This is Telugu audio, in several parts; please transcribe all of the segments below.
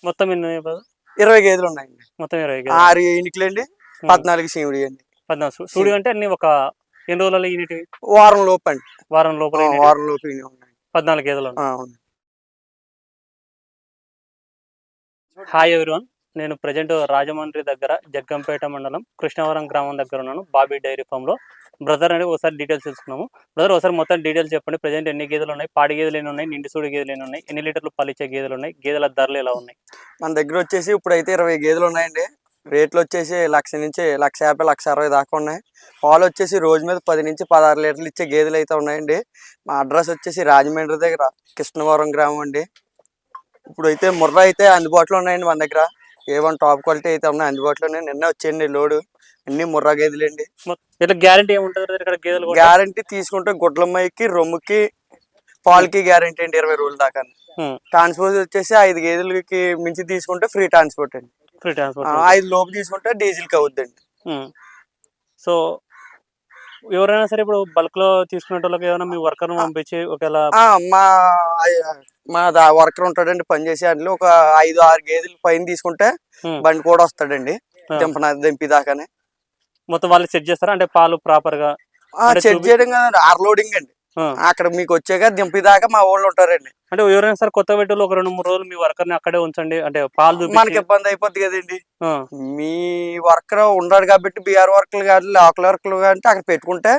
మొత్తం ఎన్ని ఉన్నాయి బ్రదర్? 20 గేదెలు ఉన్నాయండి. మొత్తం 20 గేదెలు. 6 ఈనికలండి, 14 సీవుడి అండి. 14 సూడి అంటే అన్ని ఒక ఎన్ని రోజులలో ఈనిటివి? వారం లోపు అండి. వారం లోపల వారం లోపు ఉన్నాయి. 14 గేదెలు ఉన్నాయి. అవును. హాయ్ ఎవ్రీవన్, నేను ప్రజెంట్ రాజమండ్రి దగ్గర జగ్గంపేట మండలం కృష్ణవరం గ్రామం దగ్గర ఉన్నాను, బాబీ డైరీ ఫామ్లో. బ్రదర్ అనేది ఒకసారి డీటెయిల్స్ తెలుసుకున్నాము. బ్రదర్ ఒకసారి మొత్తం డీటెయిల్స్ చెప్పండి. ప్రజెంట్ ఎన్ని గేదెలు ఉన్నాయి, పాడి గేదెలు ఎన్ని ఉన్నాయి, నిండి సూడి గేదెలు ఎన్ని ఉన్నాయి, ఎన్ని లీటర్లు పలిచ్చే గేదెలు ఉన్నాయి, గేదెల ధరలు ఎలా ఉన్నాయి? మన దగ్గర వచ్చేసి ఇప్పుడైతే 20 గేదెలు ఉన్నాయండి. రేట్లు వచ్చేసి 1,00,000 నుంచి 1,50,000, 1,60,000 దాకా ఉన్నాయి. పాలు వచ్చేసి రోజు మీద 10 నుంచి 16 లీటర్లు ఇచ్చే గేదెలు అయితే ఉన్నాయండి. మా అడ్రస్ వచ్చేసి రాజమండ్రి దగ్గర కృష్ణవరం గ్రామం అండి. ఇప్పుడైతే ముర్రా అయితే అందుబాటులో ఉన్నాయండి మన దగ్గర. A1 టాప్ క్వాలిటీ అయితే ఉన్నాయి అందుబాటులో. నిన్న వచ్చేయండి లోడు. అన్ని ముర్రా గేదెలండి. ఇట్లా గ్యారంటీ ఏముంటుంది ఇక్కడ గేదెలు? గ్యారంటీ తీసుకుంటే గుడ్లమ్మకి, రొమ్ముకి, పాలకి గ్యారంటీ అండి 20 రోజుల దాకా. ట్రాన్స్పోర్ట్ వచ్చేసి 5 గేదెలకి మించి తీసుకుంటే ఫ్రీ ట్రాన్స్పోర్ట్ అండి. Free transport. 5 లోపు తీసుకుంటే డీజిల్కి అవుద్దండి. సో ఎవరైనా సరే ఇప్పుడు బల్క్ లో తీసుకునే వాళ్ళకి ఏమైనా మీ వర్కర్ పంపించి ఒకవేళ మా వర్కర్ ఉంటాడండి పనిచేసే దాంట్లో. ఒక 5-6 గేదెలు పైన తీసుకుంటే బండి కూడా వస్తాడండి దింపి దాకానే. మొత్తం వాళ్ళు సెట్ చేస్తారా? అంటే పాలు ప్రాపర్ గా సెట్ చేయడం కదండి, ఆర్లోడింగ్ అండి. అక్కడ మీకు వచ్చాక దింపి దాకా మా వాళ్ళు ఉంటారండి. అంటే ఎవరైనా సరే కొత్త పెట్టలు ఒక 2-3 రోజులు మీ వర్కర్ ని అక్కడే ఉంచండి, అంటే పాలు మనకి ఇబ్బంది అయిపోద్ది కదండి. మీ వర్కర్ ఉన్నాడు కాబట్టి బీఆర్ వర్కర్లు కానీ లోకల్ వర్కర్లు అంటే అక్కడ పెట్టుకుంటే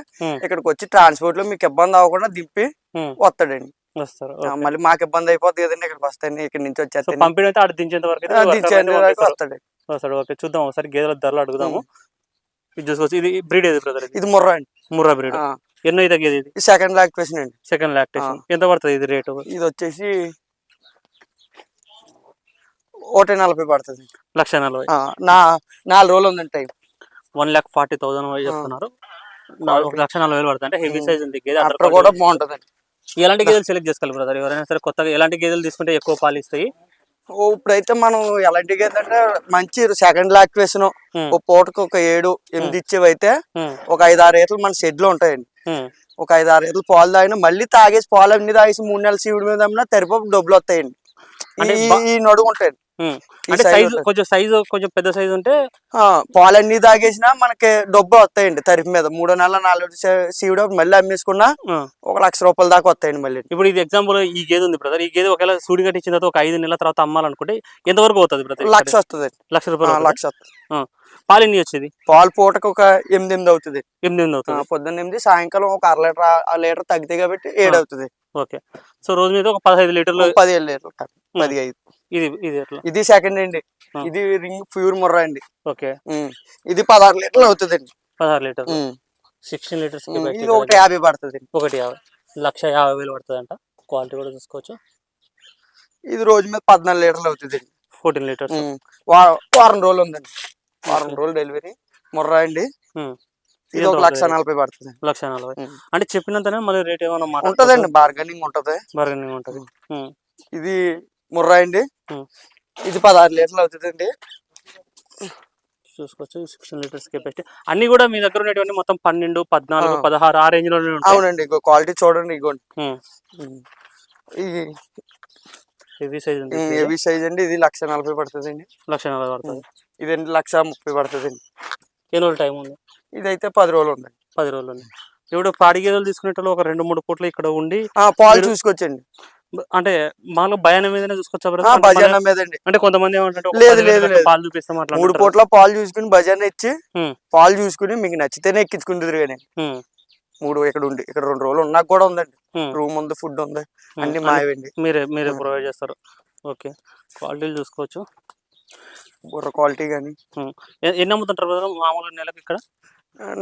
ఇక్కడికి వచ్చి ట్రాన్స్పోర్ట్ లో మీకు ఇబ్బంది అవ్వకుండా దింపి వస్తాడండి. మళ్ళీ మాకు ఇబ్బంది అయిపోద్ది కదండి. ఇక్కడికి వస్తాయి, ఇక్కడ నుంచి వచ్చేస్తాయి. పంపిణీ అయితే అక్కడ దించేంత వరకు వస్తాడు. ఓకే, చూద్దాం ఒకసారి గేదెల ధరలు అడుగుదాము. ఇది చూసుకోవచ్చు. ఇది బ్రీడ్ ఏది బ్రదర్? ఇది ముర్రా అండి. ముర్రా బ్రీడ్. ఎన్నో అయితే గేదె? ఇది సెకండ్ లాక్టేషన్ అండి. Second lactation. ఎంత పడుతుంది ఇది రేటు? ఇది వచ్చేసి 1,40,000 పడుతుంది. 1,40,000. 4 రోజులు ఉందండి టైం. 1,40,000 చెప్తున్నారు. 1,40,000 పడుతుంది. అంటే హెవీ సైజ్ ఉంది గేదె. అక్కడ కూడా బాగుంటుంది. ఎలాంటి గేదెలు సెలెక్ట్ చేసుకోవాలి బ్రదర్? ఎవరైనా సరే కొత్తగా ఎలాంటి గేదెలు తీసుకుంటే ఎక్కువ పాలు ఇస్తాయి? ఇప్పుడైతే మనం ఎలాంటి గేదె అంటే మంచి సెకండ్ లాక్టేషన్ ఒక పూటకు ఒక 7-8 ఇచ్చేవి అయితే ఒక 5-6 ఈతలు మన షెడ్ లో ఉంటాయండి. ఒక 5-6 ఈతలు పాలు తాగినా మళ్ళీ తాగేసి పాలు అన్ని తాగేసి 3 నెలల సీవుడి మీద తరిపి డబ్బులు వస్తాయండి. ఈ నడుగు ఉంటాయండి. కొంచెం పెద్ద సైజు ఉంటే పాలన్నీ తాగేసినా మనకి డబ్బులు వస్తాయండి తరిపి మీద. 3 నెలల 4 సీవుడు మళ్ళీ అమ్మేసుకున్నా 1,00,000 రూపాయల దాకా వస్తాయండి మళ్ళీ. ఇప్పుడు ఇది ఎగ్జాంపుల్ ఈ గేదె ఉంది బ్రదర్. ఈ గేదె ఒకవేళ సూడి కట్టి ఇచ్చిన తర్వాత ఒక 5 నెలల తర్వాత అమ్మాలనుకుంటే ఎంత వరకు అవుతుంది బ్రదర్? 1,00,000 వస్తుంది. 1,00,000 రూపాయలు. 1,00,000 వస్తుంది. పాలు ఎన్ని వచ్చేది? పాలు పూటకు ఒక 8 అవుతుంది. 8 అవుతుంది. పొద్దున్న 8, సాయంకాలం ఒక 1/2 లీటర్ తగ్గితే కాబట్టి 7 అవుతుంది. ఓకే, సో రోజు మీద ఒక 15 లీటర్లు. 15 లీటర్లు 15. ఇది సెకండ్ అండి. ఇది రింగ్ ప్యూర్ ముర్రా అండి. ఓకే, ఇది 16 లీటర్లు అవుతుంది అండి. 16 లీటర్. 16 లీటర్స్. ఇది 1,50,000 పడుతుంది. 1,50,000. 1,50,000 పడుతుంది అంట. క్వాలిటీ కూడా చూసుకోవచ్చు. ఇది రోజు మీద 14 లీటర్లు అవుతుంది. 14 లీటర్స్. వారం రోజులు ఉందండి. వారం రోజులు డెలివరీ ముర్రా అండి. ఇది 1,40,000 పడుతుంది. 1,40,000 అంటే చెప్పినంతనే మళ్ళీ రేట్ ఏమైనా ఉంటదండి? బార్గెనింగ్ ఉంటది. ఇది ముర్రా అండి. ఇది 16 లీటర్లు అవుతుందండి. చూసుకోవచ్చు. 16 లీటర్స్ కెపాసిటీ. అన్ని కూడా మీ దగ్గర ఉన్నటువంటి మొత్తం 12, 14, 16 ఆ రేంజ్ లో ఉంటాయి. అవునండి. క్వాలిటీ చూడండి. ఇగోండి హెవీ సైజ్ ఉంది. హెవీ సైజ్ అండి. ఇది 1,40,000 పడుతుంది అండి. 1,40,000 పడుతుంది. ఇదండి 1,30,000 పడుతుంది అండి. ఎన్ని రోజులు టైం ఉంది? ఇదైతే 10 రోజులు ఉందండి. 10 రోజులు ఉంది. ఇప్పుడు పాడి గేదెలు తీసుకునేటప్పుడు ఒక 2-3 పూటలు ఇక్కడ ఉండి పాలు చూసుకోవచ్చండి. అంటే మాలో భయానం మీదనే చూసుకోవచ్చా? భజన మీదండి. అంటే కొంతమంది ఏమంటారు లేదు పాలు చూపిస్తాం అట్లా 3 పూట్ల పాలు చూసుకుని భజన ఇచ్చి పాలు చూసుకుని మీకు నచ్చితేనే ఎక్కించుకుంటుంది. కానీ 3 ఇక్కడ ఉండి ఇక్కడ 2 రోజులు ఉన్నా కూడా ఉందండి. రూమ్ ఉంది, ఫుడ్ ఉంది, అన్ని మాయవండి. మీరే ప్రొవైడ్ చేస్తారు. ఓకే, క్వాలిటీలు చూసుకోవచ్చు. బుర్ర క్వాలిటీ కానీ. ఎన్ని అమ్ముతుంటారు బ్రదర్ మామూలుగా నెలకి ఇక్కడ?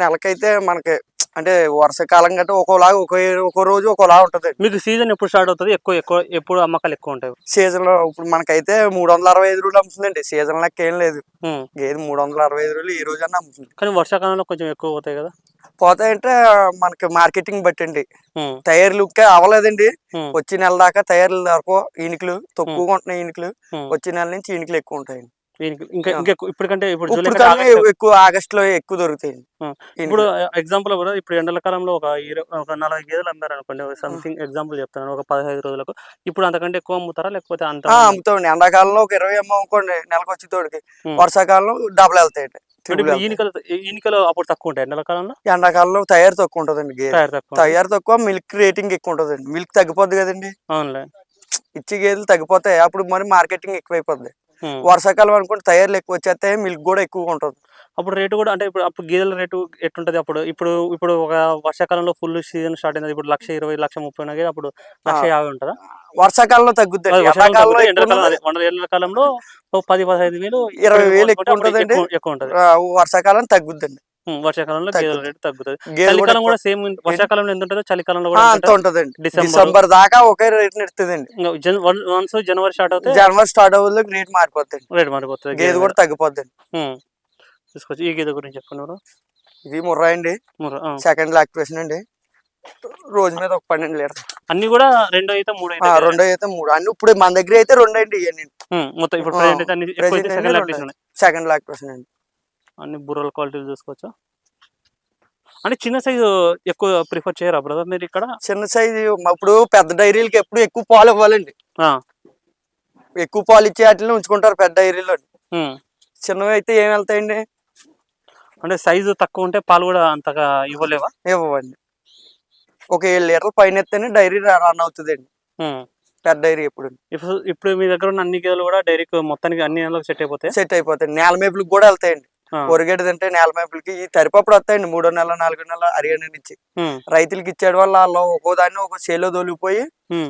నెలకైతే మనకి అంటే వర్షాకాలం గట్రా ఒక్కోలాగా ఒక్కో రోజు ఒక్కోలా ఉంటది. మీకు సీజన్ ఎప్పుడు స్టార్ట్ అవుతుంది? ఎప్పుడు అమ్మకాలు ఎక్కువ ఉంటాయి? సీజన్ లో ఇప్పుడు మనకైతే 365 రోజులు అమ్ముతుందండి. సీజన్ లెక్క ఏం లేదు. గేదె 365 రోజులు ఈ రోజు అన్న అమ్ముతుంది. కానీ వర్షాకాలంలో కొంచెం ఎక్కువ పోతాయి కదా? పోతాయంటే మనకి మార్కెటింగ్ బట్టండి. తయారీలు అవ్వలేదండి. వచ్చే నెల దాకా తయారీలు దొరకవు. ఈనికలు తక్కువగా ఉంటున్నాయి. ఈనికలు వచ్చే నెల నుంచి ఈనికలు ఎక్కువ ఉంటాయండి. ఇంకా ఇంకా ఇప్పటికంటే ఇప్పుడు జూలై ఇప్పుడు కంటే కన్నా ఆగస్ట్ ఎక్కువ ఆగస్ట్ లో ఎక్కువ దొరుకుతాయి. ఇప్పుడు ఎగ్జాంపుల్ ఇప్పుడు ఎండల కాలంలో ఒక 40 గేదెలు అమ్మారు అనుకోండి, సంథింగ్ ఎగ్జాంపుల్ చెప్తాను, ఒక 15 రోజులకు. ఇప్పుడు అంతకంటే ఎక్కువ అమ్ముతారా లేకపోతే అంత? అమ్ముతామండి. ఎండాకాలంలో ఒక 20 అమ్ముకోండి నెలకు వచ్చి తోడికి. ఉం. వర్షాకాలంలో డబుల్ వెళ్తాయండి. అంటే ఇప్పుడు ఈనికలు అప్పుడు తక్కువ ఉంటాయి ఎండల కాలంలో. ఎండాకాలంలో తయారు తక్కువ ఉంటుందండి గేదె. తయారు తక్కువ. తయారు తక్కువ, మిల్క్ రేటింగ్ ఎక్కువ ఉంటుందండి. మిల్క్ తగ్గిపోద్ది కదండి, అవునులే. ఇచ్చి గేదెలు తగ్గిపోతాయి, అప్పుడు మరి మార్కెటింగ్ ఎక్కువైపోద్ది. ఉం. వర్షాకాలం అనుకుంటే తయారులు ఎక్కువ వచ్చేస్తాయి, మిల్క్ కూడా ఎక్కువగా ఉంటుంది. అప్పుడు రేటు కూడా అంటే అప్పుడు గేదెల రేటు ఎట్లుంటది అప్పుడు? ఇప్పుడు ఒక వర్షాకాలంలో ఫుల్ సీజన్ స్టార్ట్ అయింది, ఇప్పుడు 1,20,000 1,30,000 ఉన్నది, అప్పుడు 1,50,000 ఉంటుందా? వర్షాకాలంలో తగ్గుద్దండి. వర్షాకాలం ఎండాకాలంలో తగ్గుతుంది, ఎక్కువ ఎండల కాలంలో 10,000-15,000 20,000 ఎక్కువ ఉంటుందండి. ఎక్కువ ఉంటది. వర్షాకాలం తగ్గుద్దండి. వర్షాకాలంలో గేదెల రేటు తగ్గుతుంది. గేదెలు కూడా చలికాలం కూడా సేమ్, వర్షాకాలంలో ఎంత ఉంటుందో చలికాలంలో కూడా అంత ఉంటదండి. డిసెంబర్ డిసెంబర్ దాకా ఒకే రేట్ నడుతుందండి. వన్స్ జనవరి స్టార్ట్ అవుతే జనవరి స్టార్ట్ అవ్వదు, రేట్ మారిపోద్దండి. రేట్ మారిపోతుంది, గేదె కూడా తగ్గిపోద్దండి. తీసుకోవచ్చు. ఈ గేదె గురించి చెప్పండి. ఇది ముర్రా అండి, సెకండ్ లాక్టేషన్ అండి. రోజు మీద ఒక 12 లీటర్. అన్ని కూడా 2 అయితే 3 అయితే 2 అయితే 3 అన్ని. ఇప్పుడు మన దగ్గర అయితే 2 అండి ఇవన్నీ మొత్తం. ఇప్పుడు ప్రెజెంట్ అయితే అన్ని సెకండ్ లాక్టేషన్. సెకండ్ లాక్టేషన్ అండి. అన్ని బుర్రల క్వాలిటీలు చూసుకోవచ్చు. అంటే చిన్న సైజు ఎక్కువ ప్రిఫర్ చేయరా బ్రదర్ మీరు ఇక్కడ? చిన్న సైజు ఇప్పుడు పెద్ద డైరీలకి ఎప్పుడు ఎక్కువ పాలు ఇవ్వాలండి. ఎక్కువ పాలు ఇచ్చే వాటిని ఉంచుకుంటారు పెద్ద డైరీలో. చిన్నవి అయితే ఏం వెళ్తాయండి, అంటే సైజు తక్కువ ఉంటే పాలు కూడా అంతగా ఇవ్వలేవా? ఇవ్వండి. ఒక 7 లీటర్ల పైన ఎత్తేనే డైరీ రన్ అవుతుందండి, పెద్ద డైరీ. ఇప్పుడు మీ దగ్గర ఉన్న అన్ని గేదెలు కూడా డైరీకి మొత్తానికి అన్ని నెలలకు సెట్ అయిపోతాయి. నేల మేపులకు కూడా వెళ్తాయండి. ఒరిగేది తింటే నేల మేపులకి ఈ తరిపప్పుడు వస్తాయండి. 3వ నెల 4వ నెల హర్యానా నుంచి రైతులకి ఇచ్చేయడం వల్ల వాళ్ళు ఒక్కో దాన్ని ఒక చేలో తోలిపోయి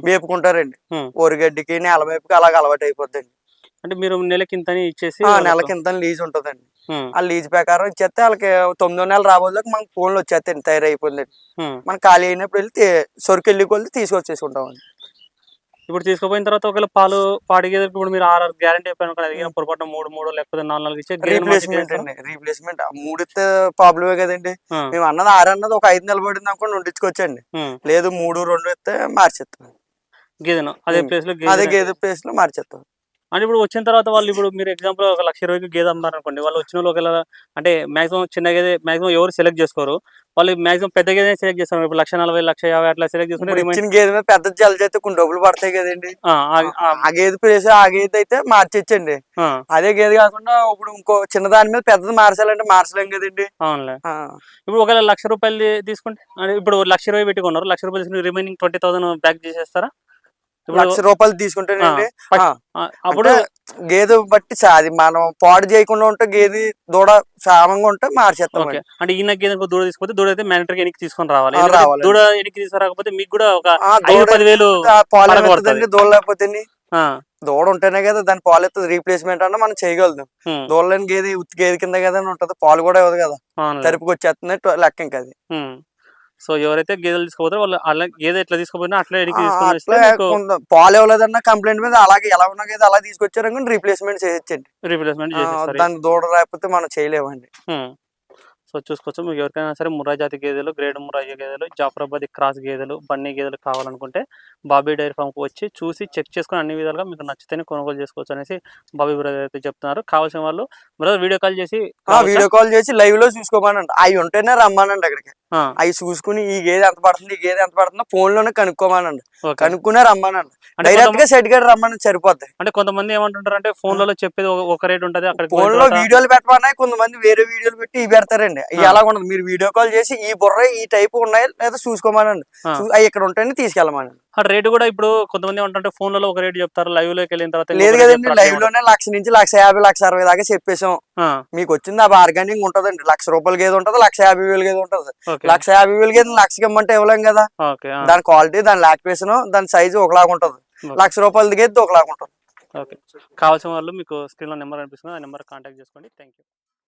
మేపుకుంటారండి. ఒరిగడ్డికి నేల మేపుకి అలాగ అలవాటు అయిపోద్దండి. అంటే మీరు నెలకింత ఇచ్చేసి? నెలకింత లీజ్ ఉంటుందండి. ఆ లీజ్ ప్రకారం ఇచ్చేస్తే వాళ్ళకి 9వ నెల రాబోదులకు మనకు ఫోన్లు వచ్చేస్తాయండి, తయారైపోయిందండి. మనం ఖాళీ అయినప్పుడు వెళ్ళి సొరికి వెళ్ళి కొద్ది తీసుకొచ్చేసుకుంటామండి. ఇప్పుడు తీసుకుపోయిన తర్వాత ఒకవేళ పాడి గేదెలకు ఇప్పుడు మీరు 6 గ్యారెంటీ అయిపోయిన పొరపాటు 3 లేకపోతే 4 ఇచ్చే రీప్లేస్మెంట్ అండి. రీప్లేస్మెంట్ 3 ఇస్తే ప్రాబ్లమే కదండి. మేము అన్నది 6 అన్నది ఒక 5 నెలలు పడింది అనుకోండి ఉండించుకోవచ్చండి. లేదు 3, 2 ఇస్తే మార్చేస్తాం గేదెను. అదే ప్లేస్ లో గేదె ప్లేస్ లో మార్చేస్తాం. అంటే ఇప్పుడు వచ్చిన తర్వాత వాళ్ళు ఇప్పుడు మీరు ఎగ్జాంపుల్ ఒక 1,20,000 గేదె అమ్మారు అనుకోండి, వాళ్ళు వచ్చిన వాళ్ళు ఒకవేళ అంటే మాక్సిమం చిన్న గేదె మాక్సిమం ఎవరు సెలెక్ట్ చేసుకోరు, వాళ్ళు మాక్సిమం పెద్ద గేదె సెలెక్ట్ చేస్తారు. ఇప్పుడు 1,40,000 1,50,000 అట్లా సెలెక్ట్ చేసుకుంటే ఇచ్చిన గేదె మీద పెద్ద జల్ చేస్తే కొన్ని డబ్బులు పడతాయి కదండి. ఆ గేదె ప్లేస్ ఆ గేదె అయితే మార్చొచ్చండి. అదే గేదె కాకుండా ఇప్పుడు ఇంకో చిన్న దాని మీద పెద్దది మార్చాలంటే మార్చలేం కదండి. అవునులే. ఇప్పుడు ఒకవేళ 1,00,000 రూపాయలు తీసుకుంటే, ఇప్పుడు 1,20,000 పెట్టుకున్నారు, 1,00,000 రూపాయలు తీసుకుని రిమైనింగ్ 20,000 బ్యాక్ చేసేస్తారా? 1,00,000 రూపాయలు తీసుకుంటేనండి అప్పుడు గేదె బట్టి అది మనం పాడు చేయకుండా ఉంటే గేదె దూడ క్షేమంగా ఉంటే మార్చేస్తాం. అంటే ఈయన గేదె దూడ తీసుకుంటే దూడ అయితే మ్యానేటర్కి ఎనికి తీసుకొని రావాలి. దూడ ఎనికి తీసుకురాకపోతే మీకు కూడా ఒక 5-10,000 పాలు దూడ లేకపోతే దూడ ఉంటేనే కదా దాని పాలు ఎత్తది. రీప్లేస్మెంట్ అన్న మనం చేయగలుగుతాం. దూడలేని గేదె ఉత్తి గేదె కింద కదా ఉంటది, పాలు కూడా ఇవ్వదు కదా, తరుపుకి వచ్చేస్తుంది లెక్క. ఇంకా అది సో ఎవరైతే గేదెలు తీసుకోపోతారో వాళ్ళు అలా గేదె ఎట్లా తీసుకోపోయినా అట్లా పాలు ఇవ్వలేదన్న కంప్లైంట్ మీద అలాగే ఎలా ఉన్నా గేదె అలా తీసుకొచ్చారనుకోండి రీప్లేస్మెంట్ చేయొచ్చండి. దాన్ని దూడ రాకపోతే మనం చేయలేమండి. సో చూసుకోవచ్చు. మీకు ఎవరికైనా సరే ముర్రా జాతి గేదెలు, గ్రేడ్ ముర్రా గేదెలు, జాఫరాబాదీ క్రాస్ గేదెలు, బన్నీ గేదెలు కావాలనుకుంటే బాబీ డైరీ ఫామ్కి వచ్చి చూసి చెక్ చేసుకుని అన్ని విధాలుగా మీకు నచ్చితేనే కొనుగోలు చేసుకోవచ్చు అనేసి బాబీ బ్రదర్ అయితే చెప్తున్నారు. కావాల్సిన వాళ్ళు బ్రదర్ వీడియో కాల్ చేసి లైవ్ లో చూసుకోమనండి. అవి ఉంటేనే రమ్మానండి అక్కడికి. అవి చూసుకుని ఈ గేదె ఎంత పడుతుంది, ఈ గేదె ఎంత పడుతుందో ఫోన్ లోనే కనుక్కోమనండి. కనుక్కునే రమ్మానండి. డైరెక్ట్ గా సెట్ గడి రమ్మని సరిపోద్ది. అంటే కొంతమంది ఏమంటుంటారు అంటే ఫోన్లలో చెప్పేది ఒక రేట్ ఉంటది, అక్కడ ఫోన్ లో వీడియోలు పెట్టమన్నాయి, కొంతమంది వేరే వీడియోలు పెట్టి ఇవి పెడతారండి. ఇవి ఎలా ఉండదు. మీరు వీడియో కాల్ చేసి ఈ బుర్ర ఈ టైప్ ఉన్నాయి లేదా చూసుకోమనండి. అవి ఇక్కడ ఉంటాయని తీసుకెళ్ళమనండి. రేటు కూడా ఇప్పుడు కొంతమంది ఏమంటే ఫోన్లలో ఒక రేటు చెప్తారు, లైవ్ లోకి వెళ్ళిన తర్వాత లేదు కదండి. లైవ్ లోనే 1,00,000 నుంచి 1,50,000 1,60,000 దాకా చెప్పేసాం. మీకు వచ్చింది ఆ బార్గెనింగ్ ఉంటదండి. 1,00,000 రూపాయల గేదె ఉంటది, 1,50,000 గేదె ఉంటది. 1,50,000 గేదె 1,00,000 ఇమ్మంటే ఇవ్వలేం కదా. దాని క్వాలిటీ, దాని లాక్టేషన్, దాని సైజు ఒకలాగా ఉంటది. 1,00,000 రూపాయల గేదె ఒకలాగా ఉంటది. కావాల్సిన వాళ్ళు మీకు స్క్రీన్ లో నెంబర్ అనిపిస్తుంది, ఆ నెంబర్ కాంటాక్ట్ చేసుకోండి. Thank you.